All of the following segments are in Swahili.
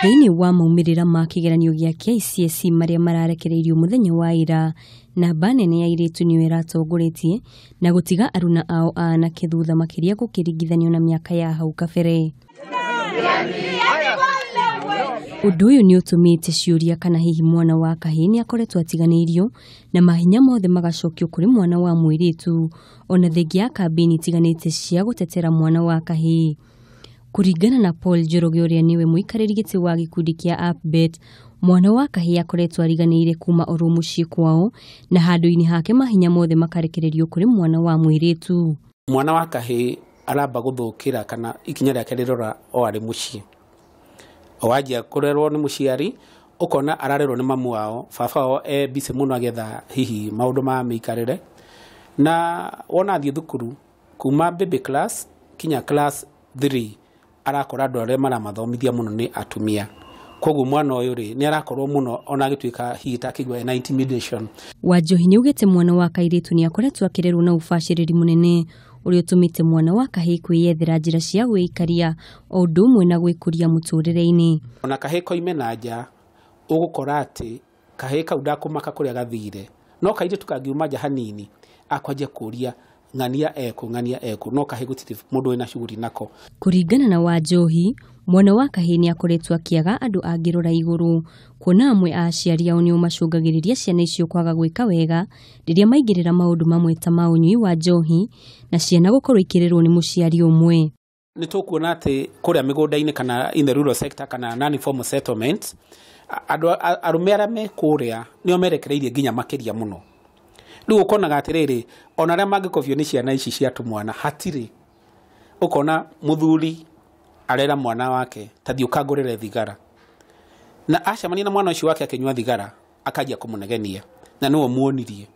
Thĩinĩ wa maumĩrĩra ma kĩgeranio gĩa KCSE marĩa mararekereirio mũthenya wa ira, namba nene ya airĩtu nĩyo ĩratongoretie na gũtiga aruna ao a anake thutha makĩria gũkĩringithanio na mĩaka ya hau kabere. Ũndũ ũyũ nĩ ũtũmĩte ciũria kana hihi mwana wa kahĩĩ nĩ akoretwo atiganĩirio na mahinya mothe magacokio kũrĩ mwana wa mũirĩtu ona thengia ya kambĩini itiganĩte cia gũtetera mwana wa kahĩĩ. Kũringana na Paul Njoroge ũrĩa niwe mũikarĩri gĩtĩ wa gĩkundi kĩa UPBET, mwana wa kahĩĩ akoretwo ariganĩire kuma oro mũciĩ kwao na handũ-inĩ hake mahinya mothe makarekererio kũrĩ mwana wa mũirĩtu. Mwana wa kahĩĩ aramba gũthũkĩra kana ikinya rĩake rĩrora o arĩ mũciĩ. Wajia kũrerwo nĩ mũciari, ũkona ararerwo nĩ mamu wao, baba wao busy mũno agetha hihi maũndũ ma mĩikarĩre. Na wona athiĩ thukuru kuma baby class kinya class 3 arakora andũ arĩa maramathomithia mũno nĩ atumia. Koguo mwana ũyũ rĩ nĩ arakorwo mũno ona agĩtuĩka hihi takĩgwa na intimidation. Wanjohi nĩ ugĩte mwana wa kairĩtu nĩ akoretwo akĩrerwo na ũbacĩrĩri mũnene ũrĩa ũtũmĩte mwana wa kahĩĩ kwĩyethera njĩra cia gwĩikaria o ũndũ ũmwe na gwĩkũria mũtũrĩre-inĩ. Ona kahĩĩ koime na nja ũgũkora atĩ kahĩĩ kau ndakũmaka kũrĩa gathire, no kairĩtu kangiuma nja hanini akwanjia kũria ng'ania eku, no kahĩĩ gũtirĩ mũndũ wĩna shughuli nako. Kũringana na Wanjohi, mwana wa kahĩĩ nĩ akoretwo akĩaga andũ angĩrora igũrũ, kuona amwe a aciari ao nĩo macũngagĩrĩria ciana icio kwaga gwĩka wega rĩrĩa maingĩrĩra maũndũ mamwe ta ma ũnyui wa njohi na ciana gũkorwo ikĩrerwo nĩ mũciari ũmwe. Nĩ tũkuona atĩ kũrĩa mĩgũnda-inĩ kana in the rural sector kana non-informal settlements, andũ arũme arĩa me kũrĩa nĩo merekereirie nginya makĩria mũno. Rĩu ũkonaga atĩrĩrĩ, ona arĩa mangĩkobio nĩ ciana ici cia tũmwana hatirĩ. Ũkona mũthuri arera mwana wake tathi ũkangũrĩre thigara, na acemania na mwana ũcio wake akĩnyua thigara akajia kũmũnegenia na nĩwe muonirie.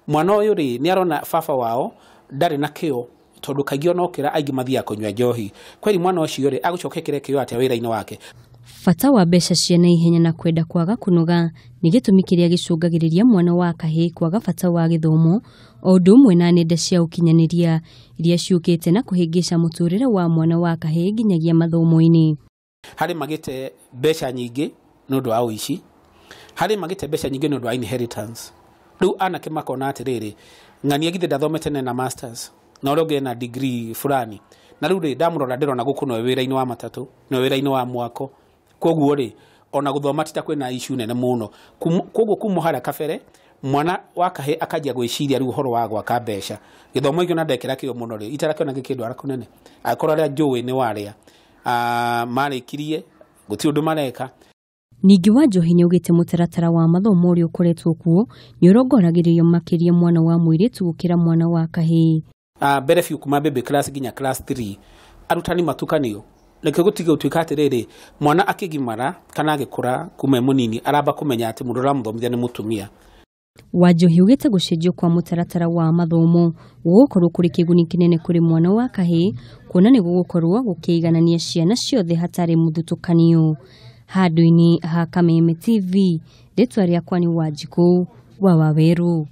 Mwana ũyũ rĩ nĩ arona baba wao ndarĩ na kĩo tondũ kaingĩ ona okĩra aingĩ mathiaga kũnyua njohi. Kweli mwana ũcio rĩ agũcokekere kĩo atĩa wĩra-inĩ wake. Bata wa mbeca cia naihenya na kwenda kwaga kũnoga nĩ gĩtũmi kĩrĩa gĩcũngagĩrĩria mwana wa kahĩĩ kwaga bata wa gĩthomo o ũndũ ũmwe na nenda cia ũkinyanĩria iria ciũkĩte na kũhĩngĩca mũtũrĩre wa mwana wa kahĩĩ nginyagia mathomo-inĩ. Harĩ magĩte mbeca nyingĩ nĩ ũndũ wa ũici, harĩ magĩte mbeca nyingĩ nĩ ũndũ wa inheritance. Rĩu anake makona atĩrĩrĩ, ng'ania githĩ ndathomete na masters na ũrĩa ũngĩ na degree fulani, na rĩu rĩ ndamũrora ndĩrona gũkũ no wĩra-inĩ wa matatũ no wĩra-inĩ wa mwako. Koguo rĩ ona gũthoma tita kwĩna issue nene mũno. Koguo kuma harĩa kabere mwana wa kahĩĩ akajia gwĩciria rĩu ũhoro wa gwaka mbeca. Gĩthomo gĩkĩ ona ndekĩra kĩo mũno rĩ itarakĩona gĩkĩndũ ara kũnene. Akorwo arĩa njũĩ nĩ warĩa marĩkirie gũtirĩ ũndũ mareka. Ningĩ Wanjohi nĩ ugĩte mũtaratara wa mathomo ũrĩa ũkoretwo kuo nĩ ũrongoragĩrĩrio makĩria mwana wa mũirĩtu gũkĩra mwana wa kahĩĩ. Mbere biũ kuma baby class nginya class 3 arutani matukanio. Nĩkĩo gũtiga ũtuĩka atĩrĩrĩ mwana akĩgimara kana agĩkũra kuma mũnini aramba kũmenya atĩ mũndũ ũramũthomithia nĩ mũtumia. Wanjohi ugĩte gũcenjio kwa mũtaratara wa mathomo gũgũkorwo kũrĩ kĩguni kĩnene kũrĩ mwana wa kahĩĩ, kuona nĩ gũgũkorwo gũkĩiganania ciana ciothe hatarĩ mũthutũkanio. Handũ-inĩ ha Kameme TV, rĩtwa rĩakwa nĩ Wanjikũ wa Waweru.